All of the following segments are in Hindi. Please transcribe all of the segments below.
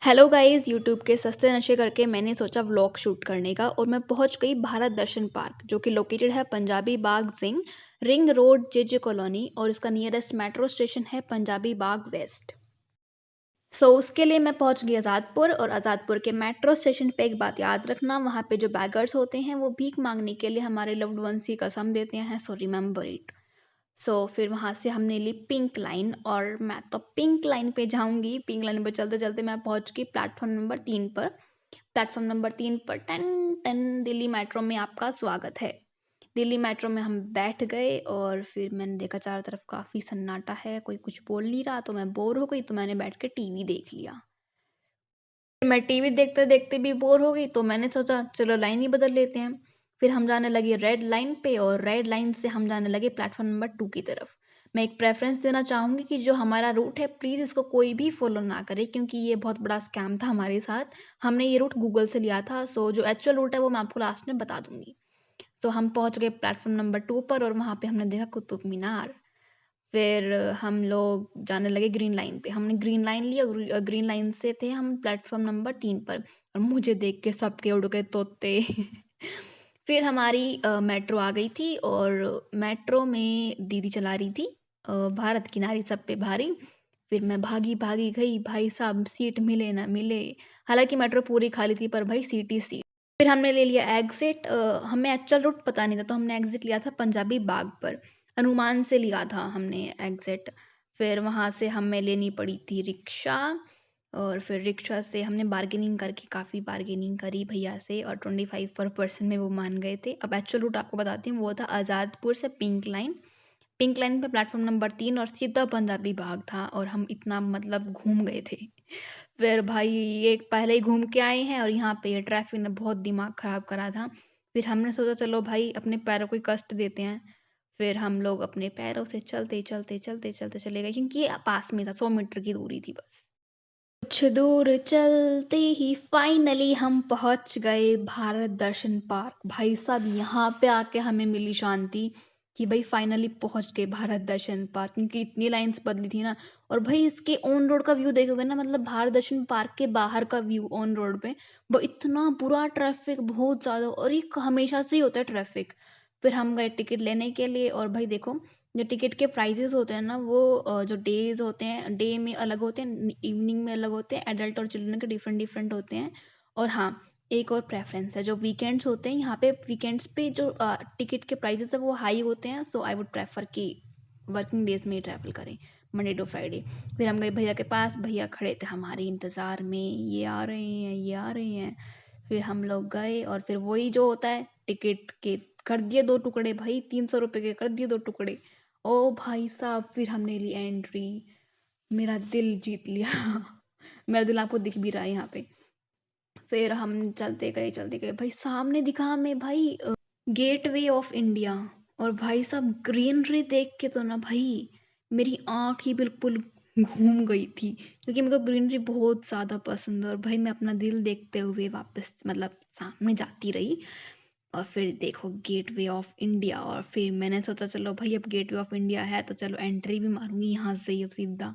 हेलो गाइस, यूट्यूब के सस्ते नशे करके मैंने सोचा व्लॉग शूट करने का और मैं पहुंच गई भारत दर्शन पार्क जो कि लोकेटेड है पंजाबी बाग जिंग रिंग रोड जेजे कॉलोनी और इसका नियरेस्ट मेट्रो स्टेशन है पंजाबी बाग वेस्ट। उसके लिए मैं पहुंच गई आज़ादपुर और आज़ादपुर के मेट्रो स्टेशन पे एक बात याद रखना, वहाँ पे जो बैगर्स होते हैं वो भीख मांगने के लिए हमारे लव्ड वंस की कसम देते हैं, सो रिमेंबर इट। फिर वहाँ से हमने ली पिंक लाइन और मैं तो पिंक लाइन पे जाऊँगी। पिंक लाइन पे चलते-चलते मैं पहुँच गई प्लेटफ़ॉर्म नंबर 3 पर। प्लेटफ़ॉर्म नंबर 3 पर टन टन दिल्ली मेट्रो में आपका स्वागत है। दिल्ली मेट्रो में हम बैठ गए और फिर मैंने देखा चारों तरफ काफ़ी सन्नाटा है, कोई कुछ बोल नहीं रहा तो मैं बोर हो गई तो मैंने बैठ के टीवी देख लिया। मैं टीवी देखते-देखते भी बोर हो गई तो मैंने सोचा चलो लाइन ही बदल लेते हैं। फिर हम जाने लगे रेड लाइन पे और रेड लाइन से हम जाने लगे प्लेटफ़ॉर्म नंबर 2 की तरफ। मैं एक प्रेफ़रेंस देना चाहूँगी कि जो हमारा रूट है प्लीज़ इसको कोई भी फ़ॉलो ना करे क्योंकि ये बहुत बड़ा स्कैम था हमारे साथ। हमने ये रूट गूगल से लिया था, जो एक्चुअल रूट है वो मैं आपको लास्ट में बता दूँगी। हम पहुँच गए प्लेटफ़ॉर्म नंबर 2 पर और वहाँ पे हमने देखा कुतुब मीनार। फिर हम लोग जाने लगे ग्रीन लाइन पे। हमने ग्रीन लाइन ली और ग्रीन लाइन से थे हम प्लेटफ़ॉर्म नंबर 3 पर और मुझे देख के सबके उड़ गए तोते। फिर हमारी मेट्रो आ गई थी और मेट्रो में दीदी चला रही थी भारत की नारी सब पे भारी। फिर मैं भागी-भागी गई, भाई साहब सीट मिले ना मिले। हालाँकि मेट्रो पूरी खाली थी पर भाई सीट ही सीट। फिर हमने ले लिया एग्ज़िट हमें एक्चुअल रूट पता नहीं था तो हमने एग्ज़िट लिया था पंजाबी बाग पर। अनुमान से लिया था हमने एग्ज़िट। फिर वहाँ से हमें लेनी पड़ी थी रिक्शा और फिर रिक्शा से हमने बार्गेनिंग करके काफ़ी बार्गेनिंग करी भैया से और 25 पर पर्सन में वो मान गए थे। अब एक्चुअल रूट आपको बताती हूँ, वो था आज़ादपुर से पिंक लाइन। पिंक लाइन पे प्लेटफ़ॉर्म नंबर 3 और सीधा पंजाबी बाग था और हम इतना मतलब घूम गए थे। फिर भाई ये पहले ही घूम के आए हैं और यहाँ पे ये ट्रैफ़िक ने बहुत दिमाग ख़राब करा था। फिर हमने सोचा चलो भाई अपने पैरों को ही कष्ट देते हैं। फिर हम लोग अपने पैरों से चलते चले गए क्योंकि ये पास में था, 100 मीटर की दूरी थी बस। कुछ दूर चलते ही फाइनली हम पहुंच गए भारत दर्शन पार्क। भाई साहब यहाँ पे आके हमें मिली शांति कि भाई फाइनली पहुंच गए भारत दर्शन पार्क, क्योंकि इतनी लाइंस बदली थी ना। और भाई इसके ऑन रोड का व्यू देखोगे ना, मतलब भारत दर्शन पार्क के बाहर का व्यू ऑन रोड पे वो इतना बुरा ट्रैफिक, बहुत ज़्यादा, और ये हमेशा से ही होता है ट्रैफिक। फिर हम गए टिकट लेने के लिए और भाई देखो जो टिकट के प्राइसेस होते हैं ना वो जो डेज़ होते हैं, डे में अलग होते हैं, इवनिंग में अलग होते हैं, एडल्ट और चिल्ड्रन के डिफरेंट डिफरेंट होते हैं। और हाँ, एक और प्रेफरेंस है, जो वीकेंड्स होते हैं यहाँ पे, वीकेंड्स पे जो टिकट के प्राइसेस है वो हाई होते हैं। आई वुड प्रेफर कि वर्किंग डेज में ही ट्रैवल करें, मंडे टू फ्राइडे। फिर हम गए भैया के पास, भैया खड़े थे हमारे इंतज़ार में, ये आ रहे हैं ये आ रहे हैं। फिर हम लोग गए और फिर वही जो होता है, टिकट के कर दिए 2 टुकड़े भाई, 300 रुपए के कर दिए 2 टुकड़े। ओ भाई साहब फिर हमने ली एंट्री, मेरा दिल जीत लिया। मेरा दिल आपको दिख भी रहा है यहाँ पे। फिर हम चलते गए भाई, सामने दिखा हमें भाई गेटवे ऑफ इंडिया। और भाई साहब ग्रीनरी देख के तो ना भाई मेरी आँख ही बिल्कुल घूम गई थी, क्योंकि मेरे को ग्रीनरी बहुत ज़्यादा पसंद है और भाई मैं अपना दिल देखते हुए वापस मतलब सामने जाती रही। और फिर देखो गेटवे ऑफ इंडिया, और फिर मैंने सोचा चलो भाई अब गेटवे ऑफ इंडिया है तो चलो एंट्री भी मारूंगी यहाँ से ही अब सीधा।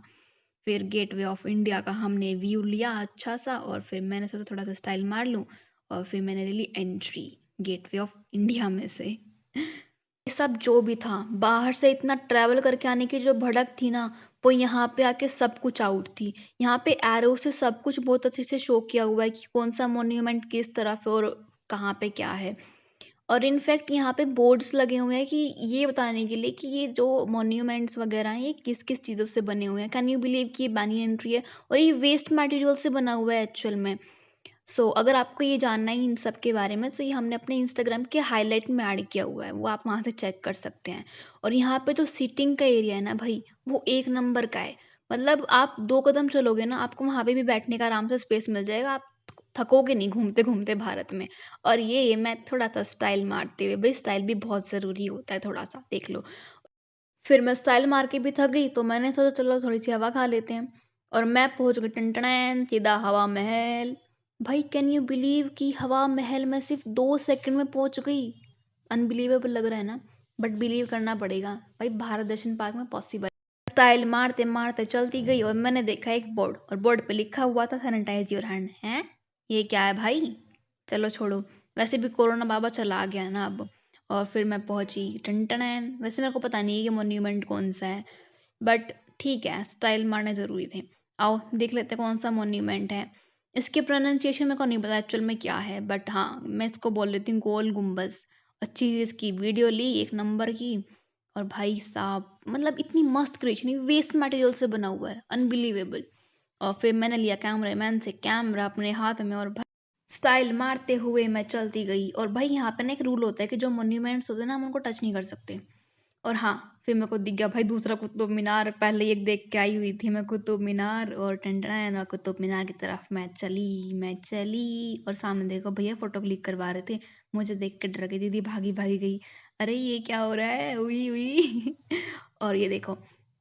फिर गेटवे ऑफ इंडिया का हमने व्यू लिया अच्छा सा और फिर मैंने सोचा थोड़ा सा स्टाइल मार लूँ और फिर मैंने ले ली एंट्री गेटवे ऑफ इंडिया में से। ये सब जो भी था, बाहर से इतना ट्रैवल करके आने की जो भड़क थी ना, वो यहाँ पे आके सब कुछ आउट थी। यहाँ पे एरो से सब कुछ बहुत अच्छे से शो किया हुआ है कि कौन सा मॉन्यूमेंट किस तरफ है और कहाँ पे क्या है। और इनफैक्ट यहाँ पे बोर्ड्स लगे हुए हैं कि ये बताने के लिए कि ये जो मॉन्यूमेंट्स वगैरह हैं ये किस किस चीज़ों से बने हुए हैं। कैन यू बिलीव कि ये बैनियन ट्री है और ये वेस्ट मटेरियल से बना हुआ है एक्चुअल में। अगर आपको ये जानना है इन सब के बारे में, ये हमने अपने इंस्टाग्राम के हाईलाइट में ऐड किया हुआ है, वो आप वहाँ से चेक कर सकते हैं। और यहाँ पे जो सीटिंग का एरिया है ना भाई, वो एक नंबर का है। मतलब आप 2 कदम चलोगे ना, आपको वहाँ पे भी बैठने का आराम से स्पेस मिल जाएगा, आप थकोगे नहीं घूमते-घूमते भारत में। और ये मैं थोड़ा-सा स्टाइल मारते हुए, भई स्टाइल भी बहुत ज़रूरी होता है थोड़ा-सा, देख लो। फिर मैं स्टाइल मार के भी थक गई तो मैंने सोचा चलो थोड़ी-सी हवा खा लेते हैं और मैं पहुँच गई टन-टनैन सीधा हवा महल। भाई कैन यू बिलीव कि हवा महल में सिर्फ़ 2 सेकंड में पहुँच गई। अनबिलीवेबल लग रहा है ना? बट बिलीव करना पड़ेगा। भाई भारत दर्शन पार्क में पॉसिबल स्टाइल मारते मारते चलती गई और मैंने देखा एक बोर्ड और बोर्ड पे लिखा हुआ था सैनिटाइज योर हैंड। हैं, ये क्या है भाई? चलो छोड़ो, वैसे भी कोरोना बाबा चला गया ना अब। और फिर मैं पहुंची टन। वैसे मेरे को पता नहीं है कि मोन्यूमेंट कौन सा है, बट ठीक है, स्टाइल मारने ज़रूरी थे। आओ देख लेते हैं कौन सा मोन्यूमेंट है। इसके प्रोनाउंसिएशन मेरे को नहीं पता एक्चुअल में क्या है, बट हाँ मैं इसको बोल लेती हूँ गोल गुम्बज। अच्छी सी इसकी वीडियो ली 1 नंबर की। और भाई साहब मतलब इतनी मस्त क्रिएशन, वेस्ट मटेरियल से बना हुआ है, अनबिलीवेबल। और फिर मैंने लिया कैमरामैन से कैमरा अपने हाथ में और भाई स्टाइल मारते हुए मैं चलती गई। और भाई यहाँ पे ना एक रूल होता है कि जो मोन्यूमेंट्स होते हैं ना हम उनको टच नहीं कर सकते। और हाँ, फिर मेरे को दिख गया भाई दूसरा कुतुब मीनार। पहले एक देख के आई हुई थी मैं कुतुब मीनार, और टन और कुतुब मीनार की तरफ मैं चली और सामने देखो भैया फ़ोटो क्लिक करवा रहे थे। मुझे देख के डर गई दीदी, भागी गई। अरे ये क्या हो रहा है? उई उई और ये देखो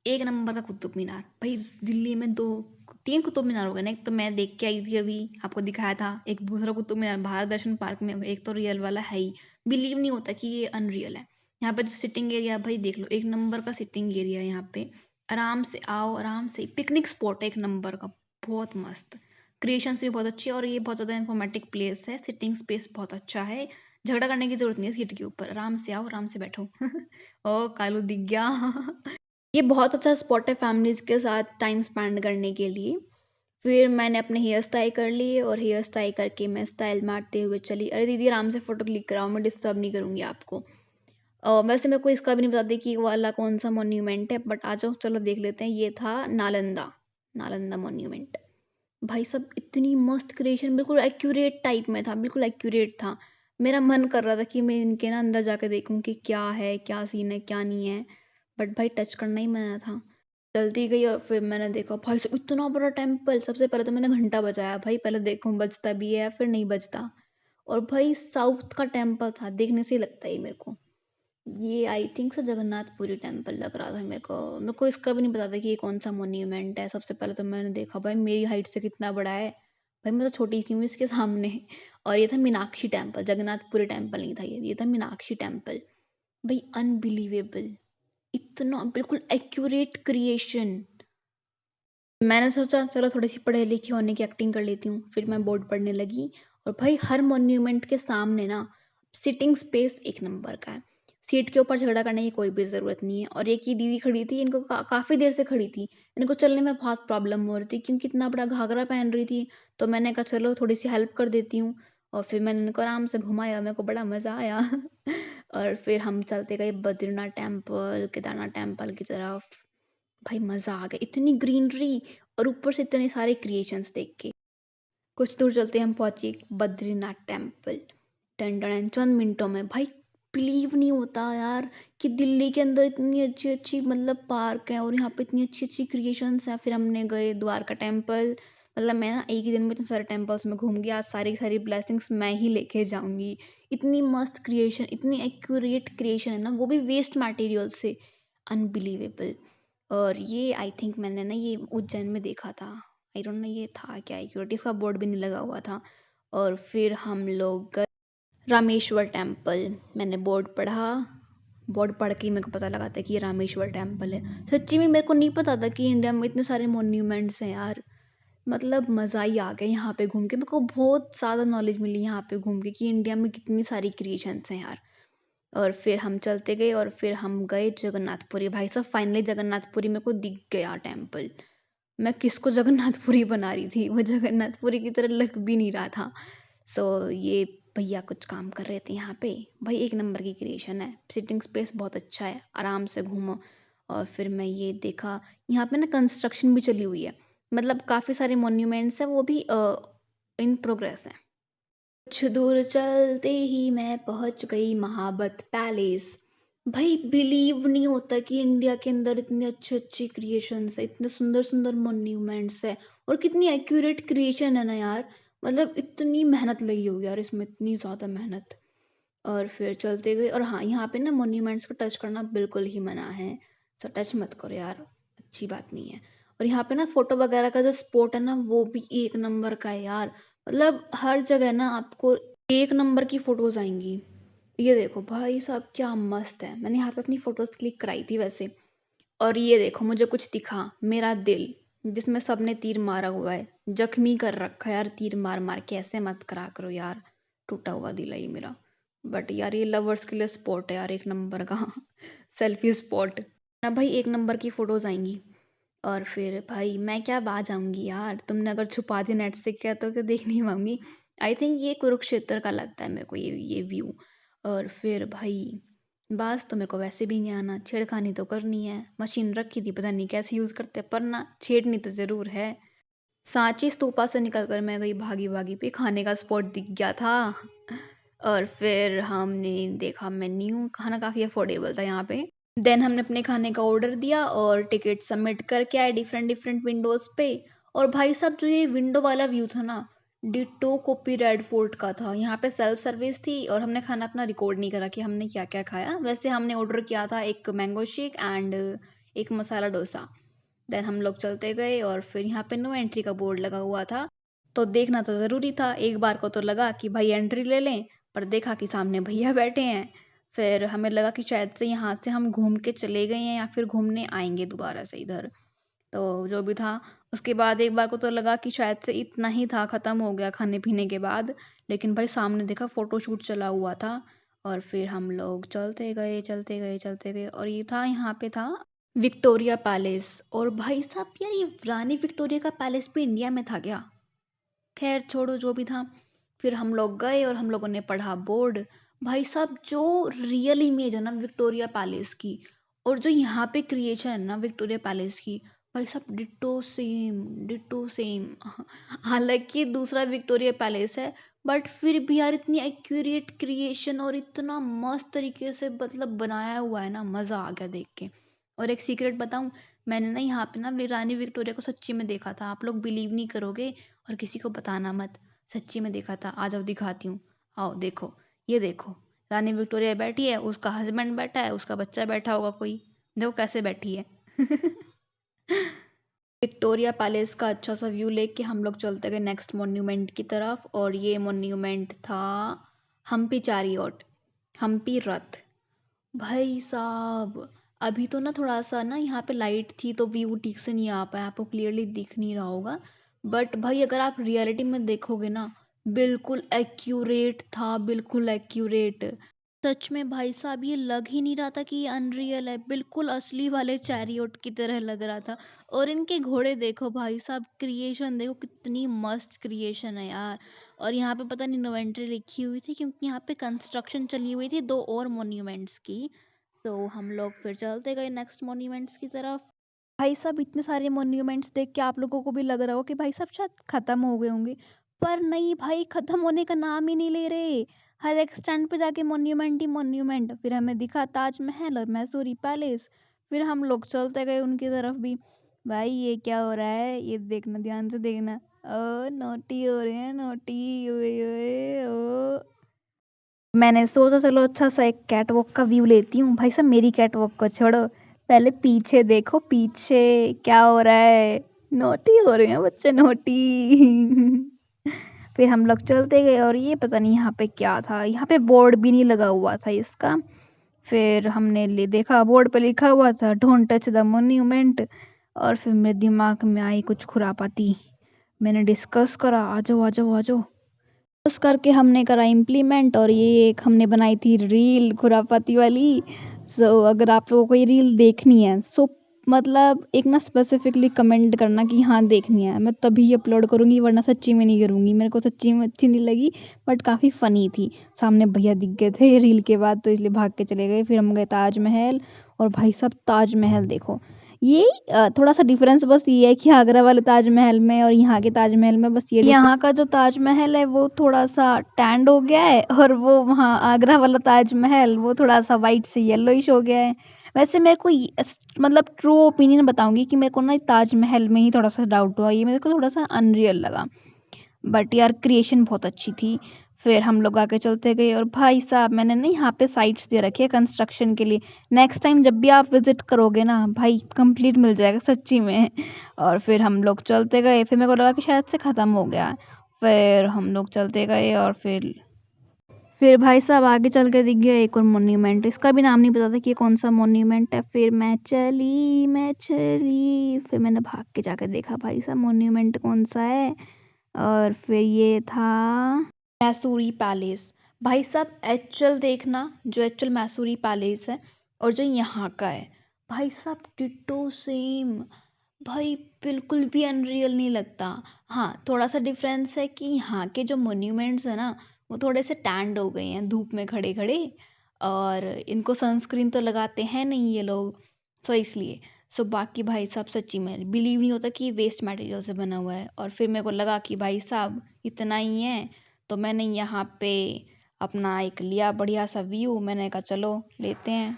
1 नंबर का कुतुब मीनार। भाई दिल्ली में 2-3 कुतुब मीनार हो गए ना। एक तो मैं देख के आई थी अभी, आपको दिखाया था। एक दूसरा कुतुब मीनार भारत दर्शन पार्क में, एक तो रियल वाला है ही। बिलीव नहीं होता कि ये अनरियल है। यहाँ पे जो सिटिंग एरिया भाई देख लो, 1 नंबर का सिटिंग एरिया है यहाँ पे। आराम से आओ, आराम से पिकनिक स्पॉट है 1 नंबर का, बहुत मस्त। क्रिएशंस भी बहुत अच्छी है और ये बहुत ज़्यादा इन्फॉर्मेटिव प्लेस है। सिटिंग स्पेस बहुत अच्छा है, झगड़ा करने की ज़रूरत नहीं है सीट के ऊपर। आराम से आओ, आराम से बैठो ओ कालू दिख गया ये बहुत अच्छा स्पॉट है फैमिलीज़ के साथ टाइम स्पेंड करने के लिए। फिर मैंने अपने हेयर स्टाइल कर लिए और हेयर स्टाइल करके मैं स्टाइल मारते हुए चली। अरे दीदी आराम से फ़ोटो क्लिक कराओ, मैं डिस्टर्ब नहीं करूँगी आपको। वैसे मेरे को इसका भी नहीं बताती कि वो वाला कौन सा मॉन्यूमेंट है, बट आ जाओ चलो देख लेते हैं। ये था नालंदा, नालंदा मॉन्यूमेंट। भाई साहब इतनी मस्त क्रिएशन, बिल्कुल एक्यूरेट टाइप में था, बिल्कुल एक्यूरेट था। मेरा मन कर रहा था कि मैं इनके ना अंदर जाके देखूं कि क्या है, क्या सीन है, क्या नहीं है, बट भाई टच करना ही मना था। चलती गई और फिर मैंने देखा भाई साहब इतना बड़ा टेम्पल। सबसे पहले तो मैंने घंटा बजाया, भाई पहले देखूं बजता भी है या फिर नहीं बजता। और भाई साउथ का टेम्पल था, देखने से ही लगता है ये मेरे को। ये I think so Jagannathpuri temple लग रहा था मेरे को इसका भी नहीं पता था कि ये कौन सा मोन्यूमेंट है। सबसे पहले तो मैंने देखा भाई मेरी हाइट से कितना बड़ा है, भाई मैं तो छोटी सी हूँ इसके सामने। और ये था मीनाक्षी टेम्पल, जगन्नाथपुरी टेम्पल नहीं था ये था मीनाक्षी टेम्पल। भाई अनबिलीवेबल, इतना बिल्कुल एक्यूरेट क्रिएशन। मैंने सोचा चलो थोड़ी सी पढ़े लिखी होने की एक्टिंग कर लेती हूँ, फिर मैं बोर्ड पढ़ने लगी। और भाई हर मॉन्यूमेंट के सामने ना सिटिंग स्पेस 1 नंबर का है। सीट के ऊपर झगड़ा करने की कोई भी ज़रूरत नहीं है। और एक ये दीदी खड़ी थी, इनको काफ़ी देर से खड़ी थी, इनको चलने में बहुत प्रॉब्लम हो रही थी क्योंकि इतना बड़ा घाघरा पहन रही थी। तो मैंने कहा चलो थोड़ी सी हेल्प कर देती हूँ। और फिर मैंने इनको आराम से घुमाया, मेरे को बड़ा मज़ा आया और फिर हम चलते गए बद्रीनाथ टेम्पल, केदारनाथ टेम्पल की तरफ। भाई मज़ा आ गया, इतनी ग्रीनरी और ऊपर से इतने सारे क्रिएशंस देख के। कुछ दूर चलते हम पहुंचे बद्रीनाथ टेम्पल। टन टन चंद मिनटों में भाई, बिलीव नहीं होता यार कि दिल्ली के अंदर इतनी अच्छी अच्छी मतलब पार्क है और यहाँ पे इतनी अच्छी अच्छी क्रिएशंस हैं। फिर हमने गए द्वारका टेम्पल। मतलब मैं ना एक ही दिन में इतने सारे टेम्पल्स में घूम गया, आज सारी सारी ब्लेसिंग्स मैं ही लेके जाऊंगी। इतनी मस्त क्रिएशन, इतनी एक्यूरेट क्रिएशन है ना, वो भी वेस्ट मटेरियल से, अनबिलीवेबल। और ये आई थिंक मैंने ना ये उज्जैन में देखा था। आई डोंट नो ये था क्या, सिक्योरिटीज़ का बोर्ड भी नहीं लगा हुआ था। और फिर हम लोग गए रामेश्वर टेम्पल। मैंने बोर्ड पढ़ा, बोर्ड पढ़ के ही मेरे को पता लगा था कि ये रामेश्वर टेम्पल है। सच्ची में मेरे को नहीं पता था कि इंडिया में इतने सारे मॉन्यूमेंट्स हैं यार। मतलब मज़ा ही आ गया यहाँ पे घूम के, मेरे को बहुत ज़्यादा नॉलेज मिली यहाँ पे घूम के कि इंडिया में कितनी सारी क्रिएशंस हैं यार। और फिर हम चलते गए और फिर हम गए जगन्नाथपुरी। भाई साहब फाइनली जगन्नाथपुरी मेरे को दिख गया टेम्पल। मैं किसको जगन्नाथपुरी बना रही थी, वो जगन्नाथपुरी की तरह लग भी नहीं रहा था। सो ये भैया कुछ काम कर रहे थे यहाँ पे। भाई 1 नंबर की क्रिएशन है, सिटिंग स्पेस बहुत अच्छा है, आराम से घूमो। और फिर मैं ये देखा यहाँ पे ना कंस्ट्रक्शन भी चली हुई है, मतलब काफ़ी सारे मॉन्यूमेंट्स हैं वो भी इन प्रोग्रेस हैं। कुछ दूर चलते ही मैं पहुंच गई महाबत पैलेस। भाई बिलीव नहीं होता कि इंडिया के अंदर इतने अच्छे अच्छे क्रिएशंस है, इतने सुंदर सुंदर मॉन्यूमेंट्स है और कितनी एक्यूरेट क्रिएशन है ना यार। मतलब इतनी मेहनत लगी होगी यार इसमें, इतनी ज़्यादा मेहनत। और फिर चलते गए और हाँ यहाँ पे ना मॉन्यूमेंट्स को टच करना बिल्कुल ही मना है। सो टच मत करो यार, अच्छी बात नहीं है। और यहाँ पे ना फोटो वगैरह का जो स्पॉट है ना वो भी 1 नंबर का है यार। मतलब हर जगह ना आपको 1 नंबर की फोटोज आएंगी। ये देखो भाई साहब क्या मस्त है, मैंने यहाँ पे अपनी फोटोज क्लिक कराई थी वैसे। और ये देखो मुझे कुछ दिखा, मेरा दिल जिसमें सबने तीर मारा हुआ है, जख्मी कर रखा है यार, तीर मार मार के। ऐसे मत करा करो यार, टूटा हुआ दिल है ये मेरा। बट यार ये लवर्स के लिए स्पॉट है यार, एक नंबर का सेल्फी स्पॉट ना भाई, एक नंबर की फोटोज आएंगी। और फिर भाई मैं क्या आ जाऊंगी यार, तुमने अगर छुपा दी नेट से क्या तो क्या देख नहीं पाऊंगी। आई थिंक ये कुरुक्षेत्र का लगता है मेरे को, ये व्यू। और फिर भाई बास तो मेरे को वैसे भी नहीं आना, छेड़खानी तो करनी है, मशीन रखी थी पता नहीं कैसे यूज़ करते हैं, पर ना छेड़नी तो ज़रूर है। सांची स्तूपा से निकल कर मैं गई भागी भागी पे, खाने का स्पॉट दिख गया था। और फिर हमने देखा मेन्यू, खाना काफ़ी अफोर्डेबल था यहाँ पे। देन हमने अपने खाने का ऑर्डर दिया और टिकट सबमिट करके आए डिफरेंट डिफरेंट विंडोज़ पे। और भाई साहब जो ये विंडो वाला व्यू था ना, डिट्टो कॉपी रेड फोर्ट का था। यहाँ पे सेल्फ सर्विस थी और हमने खाना अपना रिकॉर्ड नहीं करा कि हमने क्या क्या खाया। वैसे हमने ऑर्डर किया था एक मैंगो शेक एंड एक मसाला डोसा। देन हम लोग चलते गए और फिर यहाँ पे नो एंट्री का बोर्ड लगा हुआ था, तो देखना तो ज़रूरी था। एक बार को तो लगा कि भाई एंट्री ले लें, पर देखा कि सामने भैया बैठे हैं। फिर हमें लगा कि शायद से यहाँ से हम घूम के चले गए हैं या फिर घूमने आएंगे दोबारा से इधर। तो जो भी था, उसके बाद एक बार को तो लगा कि शायद से इतना ही था, ख़त्म हो गया खाने पीने के बाद। लेकिन भाई सामने देखा फ़ोटोशूट चला हुआ था। और फिर हम लोग चलते गए चलते गए चलते गए, और ये था यहाँ पे था विक्टोरिया पैलेस। और भाई साहब यार ये रानी विक्टोरिया का पैलेस भी इंडिया में था क्या? खैर छोड़ो जो भी था। फिर हम लोग गए और हम लोगों ने पढ़ा बोर्ड। भाई साहब जो रियल इमेज है ना विक्टोरिया पैलेस की, और जो यहाँ पे क्रिएशन है ना विक्टोरिया पैलेस की, भाई साहब डिट्टो सेम डिट्टो सेम। हालांकि दूसरा विक्टोरिया पैलेस है, बट फिर भी यार इतनी एक्यूरेट क्रिएशन और इतना मस्त तरीके से मतलब बनाया हुआ है ना, मज़ा आ गया देख के। और एक सीक्रेट बताऊं, मैंने ना यहाँ पे ना रानी विक्टोरिया को सच्ची में देखा था। आप लोग बिलीव नहीं करोगे और किसी को बताना मत, सच्ची में देखा था। आ जाओ दिखाती हूँ, आओ देखो। ये देखो रानी विक्टोरिया बैठी है, उसका हस्बैंड बैठा है, उसका बच्चा बैठा होगा कोई, देखो कैसे बैठी है। विक्टोरिया पैलेस का अच्छा सा व्यू लेके हम लोग चलते गए नेक्स्ट मॉन्यूमेंट की तरफ, और ये मॉन्यूमेंट था हम्पी चारियोट, हम्पी रथ। भाई साहब अभी तो ना थोड़ा सा ना यहाँ पे लाइट थी तो व्यू ठीक से नहीं आ पाया, आपको क्लियरली दिख नहीं रहा होगा। बट भाई अगर आप रियलिटी में देखोगे ना, बिल्कुल एक्यूरेट था, बिल्कुल एक्यूरेट। सच में भाई साहब ये लग ही नहीं रहा था कि ये अनरियल है, बिल्कुल असली वाले चैरियोट की तरह लग रहा था। और इनके घोड़े देखो भाई साहब, क्रिएशन देखो कितनी मस्त क्रिएशन है यार। और यहाँ पे पता नहीं नो एंट्री लिखी हुई थी क्योंकि यहाँ पे कंस्ट्रक्शन चली हुई थी दो और मॉन्यूमेंट्स की। सो हम लोग फिर चलते गए नेक्स्ट मॉन्यूमेंट्स की तरफ। भाई साहब इतने सारे मॉन्यूमेंट्स देख के आप लोगों को भी लग रहा हो कि भाई साहब शायद खत्म हो गए होंगे, पर नहीं भाई, खत्म होने का नाम ही नहीं ले रहे। हर एक स्टैंड पे जाके मॉन्यूमेंट ही मॉन्यूमेंट। फिर हमें दिखा ताजमहल और मैसूरी पैलेस। फिर हम लोग चलते गए उनकी तरफ भी। भाई ये क्या हो रहा है, ये देखना, ध्यान से देखना। ओ नोटी हो रहे हैं, नोटी, ओए ओए ओ। मैंने सोचा चलो अच्छा सा एक कैट वॉक का व्यू लेती हूँ। भाई साहब मेरी कैट वॉक को छोड़ो, पहले पीछे देखो, पीछे क्या हो रहा है। नोटी हो रहे हैं बच्चे, नोटी। फिर हम लोग चलते गए और ये पता नहीं यहाँ पे क्या था, यहाँ पे बोर्ड भी नहीं लगा हुआ था इसका। फिर हमने ले देखा बोर्ड पे लिखा हुआ था डोंट टच द मोन्यूमेंट। और फिर मेरे दिमाग में आई कुछ खुरापाती, मैंने डिस्कस करा, आ जाओ आ जाओ आ जाओ। बस करके हमने करा इम्प्लीमेंट, और ये एक हमने बनाई थी रील खुरापाती वाली। सो अगर आप लोगों को ये रील देखनी है, सो मतलब एक ना स्पेसिफिकली कमेंट करना कि हाँ देखनी है, मैं तभी अपलोड करूँगी, वरना सच्ची में नहीं करूँगी। मेरे को सच्ची में अच्छी नहीं लगी, बट काफ़ी फ़नी थी। सामने भैया दिख गए थे रील के बाद, तो इसलिए भाग के चले गए। फिर हम गए ताजमहल, और भाई साहब ताजमहल देखो। ये थोड़ा सा डिफरेंस बस ये है कि आगरा वाले ताजमहल में और यहाँ के ताजमहल में बस ये यहाँ का जो ताजमहल है वो थोड़ा सा टैंड हो गया है, और वो वहाँ आगरा वाला ताजमहल वो थोड़ा सा वाइट से येलोइश हो गया है। वैसे मेरे को मतलब ट्रू ओपिनियन बताऊंगी कि मेरे को ना ताजमहल में ही थोड़ा सा डाउट हुआ, ये मेरे को थोड़ा सा अनरियल लगा। बट यार क्रिएशन बहुत अच्छी थी। फिर हम लोग आगे चलते गए, और भाई साहब मैंने ना यहाँ पे साइट्स दे रखी है कंस्ट्रक्शन के लिए। नेक्स्ट टाइम जब भी आप विजिट करोगे ना भाई, कंप्लीट मिल जाएगा सच्ची में। और फिर हम लोग चलते गए, फिर मेरे को लगा कि शायद से ख़त्म हो गया। फिर हम लोग चलते गए और फिर भाई साहब आगे चल के दिख गया एक और मॉन्यूमेंट, इसका भी नाम नहीं पता था कि ये कौन-सा मॉन्यूमेंट है। फिर मैं चली, फिर मैंने भाग के जाके देखा भाई साहब मॉन्यूमेंट कौन-सा है, और फिर ये था मैसूरी पैलेस। भाई साहब एक्चुअल देखना, जो एक्चुअल मैसूरी पैलेस है और जो यहाँ का है, भाई साहब डिट्टो सेम। भाई बिल्कुल भी अनरियल नहीं लगता। हाँ, थोड़ा-सा डिफ़रेंस है कि यहाँ के जो मॉन्यूमेंट्स हैं ना, वो थोड़े से टैन्ड हो गए हैं धूप में खड़े-खड़े, और इनको सनस्क्रीन तो लगाते हैं नहीं ये लोग, सो इसलिए। सो बाकी भाई साहब सच्ची में बिलीव नहीं होता कि ये वेस्ट मटेरियल से बना हुआ है, और फिर मेरे को लगा कि भाई साहब इतना ही है, तो मैंने यहाँ पे अपना एक लिया बढ़िया-सा व्यू, मैंने कहा चलो लेते हैं।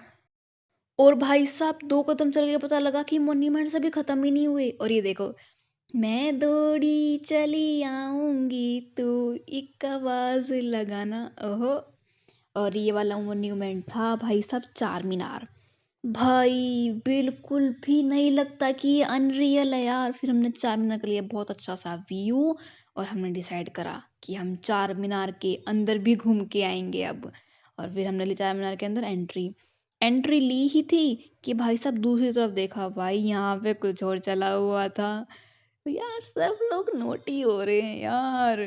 और भाई साहब 2 कदम चल के पता लगा कि मॉन्यूमेंट्स अभी ख़त्म ही नहीं हुए, और ये देखो, मैं दौड़ी चली आऊँगी तू एक आवाज़ लगाना, ओहो! और ये वाला मॉन्यूमेंट था भाई साहब चार मीनार। भाई बिल्कुल भी नहीं लगता कि ये अनरियल है यार। फिर हमने चार मीनार का लिया बहुत अच्छा सा व्यू, और हमने डिसाइड करा कि हम चार मीनार के अंदर भी घूम के आएंगे अब। और फिर हमने ली चार मीनार के अंदर एंट्री। एंट्री ली ही थी कि भाई साहब दूसरी तरफ देखा, भाई यहाँ पे कुछ और चला हुआ था। तो यार सब लोग नोटी हो रहे हैं यार।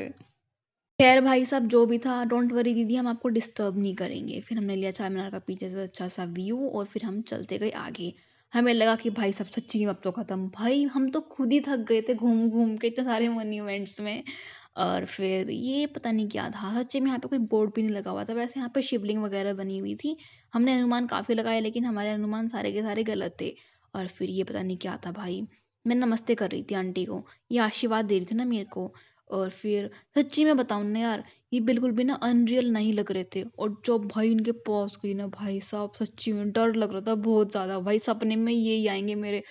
खैर भाई साहब जो भी था, डोंट वरी दीदी, हम आपको डिस्टर्ब नहीं करेंगे। फिर हमने लिया चार मीनार का पीछे से अच्छा सा व्यू, और फिर हम चलते गए आगे। हमें लगा कि भाई साहब सच्ची में अब तो ख़त्म, भाई हम तो खुद ही थक गए थे घूम घूम के इतने सारे मोन्यूमेंट्स में। और फिर ये पता नहीं क्या था, सच्ची में यहाँ पे कोई बोर्ड भी नहीं लगा हुआ था। वैसे यहाँ पे शिवलिंग वगैरह बनी हुई थी, हमने अनुमान काफ़ी लगाए, लेकिन हमारे अनुमान सारे के सारे गलत थे। और फिर ये पता नहीं क्या था भाई, मैं नमस्ते कर रही थी आंटी को, ये आशीर्वाद दे रही थी ना मेरे को। और फिर सच्ची में बताऊँ ना यार, ये बिल्कुल भी ना अनरियल नहीं लग रहे थे, और जब भाई इनके पास गई ना भाई साहब, सच्ची में डर लग रहा था बहुत ज़्यादा। भाई सपने में यही आएंगे मेरे,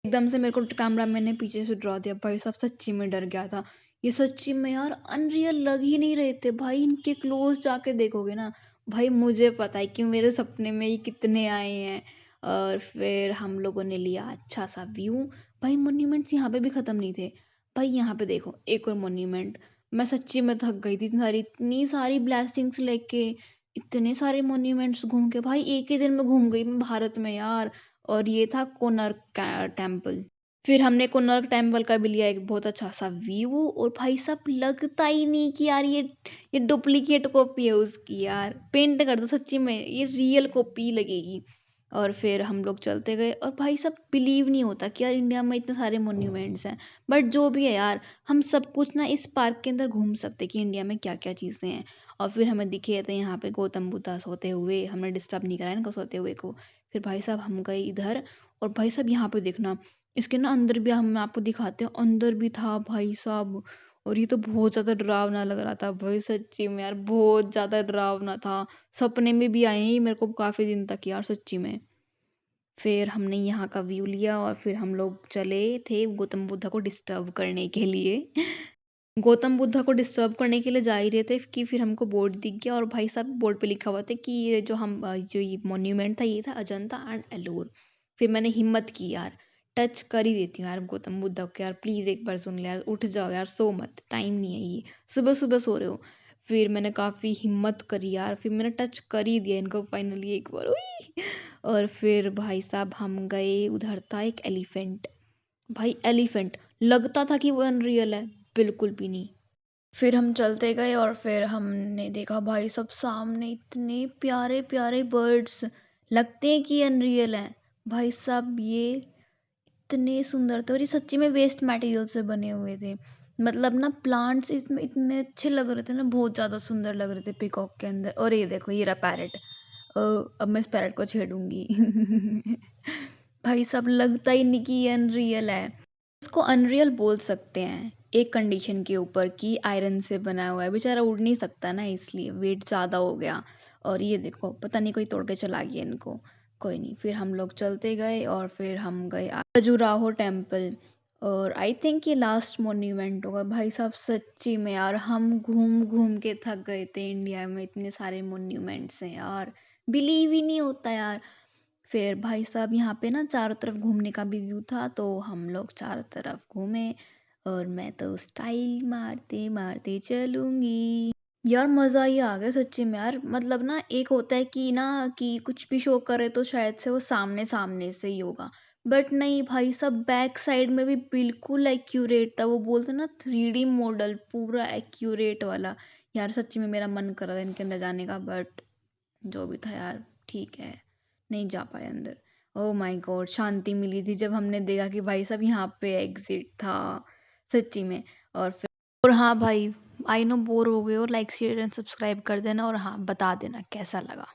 एकदम से मेरे को कैमरा मैन ने पीछे से ड्रा दिया, भाई साहब सच्ची में डर गया था। ये सच्ची में यार अनरियल लग ही नहीं रहे थे भाई, इनके क्लोज जाके देखोगे ना, भाई मुझे पता है कि मेरे सपने में ये कितने आए हैं। और फिर हम लोगों ने लिया अच्छा सा व्यू। भाई मोन्यूमेंट्स यहाँ पे भी ख़त्म नहीं थे। भाई यहाँ पे देखो एक और मोन्यूमेंट, मैं सच्ची में थक गई थी, इतनी सारी ब्लैसिंग्स लेके, इतने सारे मोन्यूमेंट्स घूम के, भाई एक ही दिन में घूम गई मैं भारत में यार। और ये था कोणार्क टेम्पल। फिर हमने कोणार्क टेम्पल का भी लिया एक बहुत अच्छा सा व्यू, और भाई साहब लगता ही नहीं कि यार ये डुप्लीकेट कॉपी है उसकी यार, पेंट कर दो सच्ची में ये रियल कॉपी लगेगी। और फिर हम लोग चलते गए, और भाई साहब बिलीव नहीं होता कि यार इंडिया में इतने सारे मोन्यूमेंट्स हैं, बट जो भी है यार, हम सब कुछ ना इस पार्क के अंदर घूम सकते कि इंडिया में क्या क्या चीज़ें हैं। और फिर हमें दिखे थे यहाँ पे गौतम बुद्धा सोते हुए, हमने डिस्टर्ब नहीं करा इनको सोते हुए को। फिर भाई साहब हम गए इधर, और भाई साहब यहाँ पे देखना, इसके ना अंदर भी हम आपको दिखाते हैं, अंदर भी था भाई साहब। और ये तो बहुत ज़्यादा डरावना लग रहा था भाई, सच्ची में यार बहुत ज़्यादा डरावना था। सपने में भी आए हैं मेरे को काफ़ी दिन तक यार सच्ची में। फिर हमने यहाँ का व्यू लिया, और फिर हम लोग चले थे गौतम बुद्धा को डिस्टर्ब करने के लिए। गौतम बुद्धा को डिस्टर्ब करने के लिए जा ही रहे थे कि फिर हमको बोर्ड दिख गया, और भाई साहब बोर्ड पे लिखा हुआ था कि ये जो ये मॉन्यूमेंट था ये था अजंता एंड एलोर। फिर मैंने हिम्मत की यार, टच कर ही देती हूँ यार गौतम बुद्धा को, यार प्लीज़ एक बार सुन ले यार, उठ जाओ यार, सो मत, टाइम नहीं है ये, सुबह सुबह सो रहे हो। फिर मैंने काफ़ी हिम्मत करी यार, फिर मैंने टच कर ही दिया इनको फाइनली एक बार, उई। और फिर भाई साहब हम गए, उधर था एक एलिफेंट। भाई एलिफेंट लगता था कि वो अनरियल है, बिल्कुल भी नहीं। फिर हम चलते गए, और फिर हमने देखा भाई सब सामने इतने प्यारे प्यारे बर्ड्स, लगते हैं कि अनरियल हैं। भाई साहब ये इतने सुंदर थे, और ये सच्ची में वेस्ट मटेरियल से बने हुए थे। मतलब ना प्लांट्स इसमें इतने अच्छे लग रहे थे ना, बहुत ज़्यादा सुंदर लग रहे थे पीकॉक के अंदर। और ये देखो ये रहा पैरट, अब मैं इस पैरट को छेड़ूंगी। भाई साहब लगता ही नहीं कि ये अनरियल है। इसको अनरियल बोल सकते हैं एक कंडीशन के ऊपर कि आयरन से बना हुआ है, बेचारा उड़ नहीं सकता ना, इसलिए वेट ज़्यादा हो गया। और ये देखो पता नहीं कोई तोड़ के चला गया इनको, कोई नहीं। फिर हम लोग चलते गए, और फिर हम गए खजुराहो टेम्पल, और आई थिंक ये लास्ट मॉन्यूमेंट होगा। भाई साहब सच्ची में यार हम घूम घूम के थक गए थे, इंडिया में इतने सारे मॉन्यूमेंट्स हैं यार, बिलीव ही नहीं होता यार। फिर भाई साहब यहाँ पे ना चारों तरफ घूमने का भी व्यू था, तो हम लोग चारों तरफ घूमे, और मैं तो स्टाइल मारते मारते चलूंगी। यार मज़ा ही आ गया सच्ची में यार। मतलब ना एक होता है कि कुछ भी शो करे तो शायद से वो सामने-सामने से ही होगा। बट नहीं भाई, सब बैक साइड में भी बिल्कुल एक्यूरेट था। वो बोलते हैं ना 3D मॉडल पूरा एक्यूरेट वाला। यार सच्ची में मेरा मन कर रहा था इनके अंदर जाने का, बट जो भी था यार ठीक है, नहीं जा पाए अंदर। Oh my God! शांति मिली थी जब हमने देखा कि भाई साहब यहाँ पे एग्ज़िट था, सच्ची में। और फिर और हाँ भाई, आई नो बोर हो गए हो, लाइक, शेयर एंड सब्सक्राइब कर देना और हाँ, बता देना कैसा लगा।